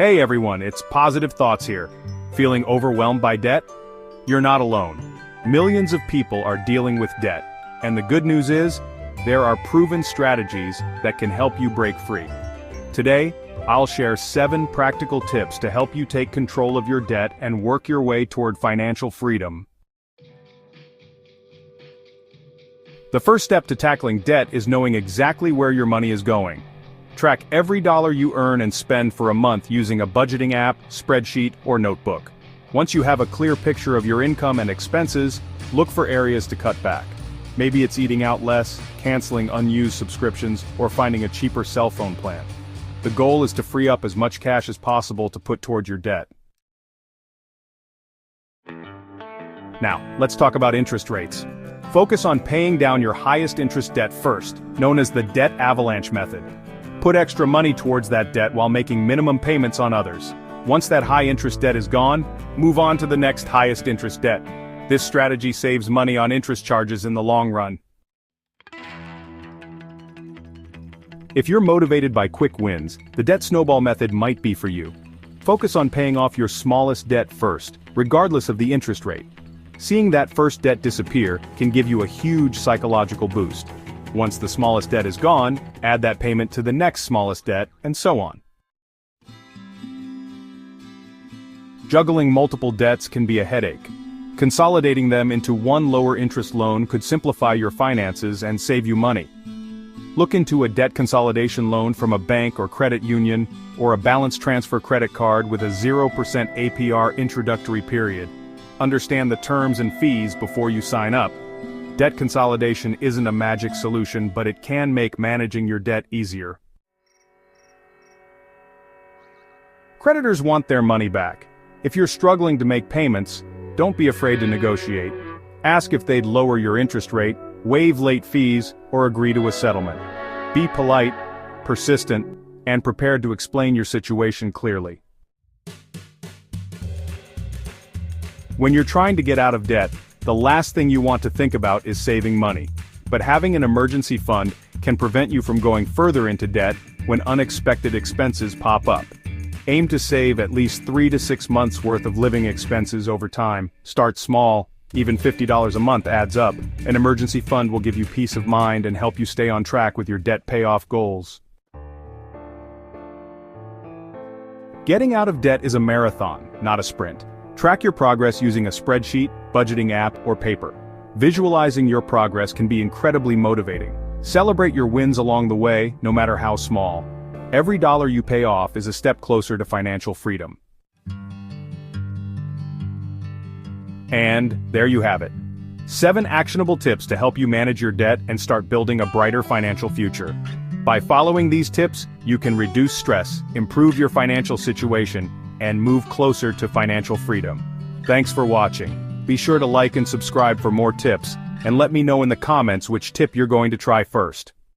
Hey everyone, it's Positive Thoughts here. Feeling overwhelmed by debt? You're not alone. Millions of people are dealing with debt, and the good news is, there are proven strategies that can help you break free. Today, I'll share 7 practical tips to help you take control of your debt and work your way toward financial freedom. The first step to tackling debt is knowing exactly where your money is going. Track every dollar you earn and spend for a month using a budgeting app, spreadsheet, or notebook. Once you have a clear picture of your income and expenses, look for areas to cut back. Maybe it's eating out less, canceling unused subscriptions, or finding a cheaper cell phone plan. The goal is to free up as much cash as possible to put towards your debt. Now, let's talk about interest rates. Focus on paying down your highest interest debt first, known as the debt avalanche method. Put extra money towards that debt while making minimum payments on others. Once that high interest debt is gone, move on to the next highest interest debt. This strategy saves money on interest charges in the long run. If you're motivated by quick wins, the debt snowball method might be for you. Focus on paying off your smallest debt first, regardless of the interest rate. Seeing that first debt disappear can give you a huge psychological boost. Once the smallest debt is gone, add that payment to the next smallest debt, and so on. Juggling multiple debts can be a headache. Consolidating them into one lower interest loan could simplify your finances and save you money. Look into a debt consolidation loan from a bank or credit union, or a balance transfer credit card with a 0% APR introductory period. Understand the terms and fees before you sign up. Debt consolidation isn't a magic solution, but it can make managing your debt easier. Creditors want their money back. If you're struggling to make payments, don't be afraid to negotiate. Ask if they'd lower your interest rate, waive late fees, or agree to a settlement. Be polite, persistent, and prepared to explain your situation clearly. When you're trying to get out of debt, the last thing you want to think about is saving money. But having an emergency fund can prevent you from going further into debt when unexpected expenses pop up. Aim to save at least 3 to 6 months worth of living expenses over time. Start small, even $50 a month adds up. An emergency fund will give you peace of mind and help you stay on track with your debt payoff goals. Getting out of debt is a marathon, not a sprint. Track your progress using a spreadsheet, budgeting app, or paper. Visualizing your progress can be incredibly motivating. Celebrate your wins along the way, no matter how small. Every dollar you pay off is a step closer to financial freedom. And there you have it. 7 actionable tips to help you manage your debt and start building a brighter financial future. By following these tips, you can reduce stress, improve your financial situation, and move closer to financial freedom. Thanks for watching. Be sure to like and subscribe for more tips, and let me know in the comments which tip you're going to try first.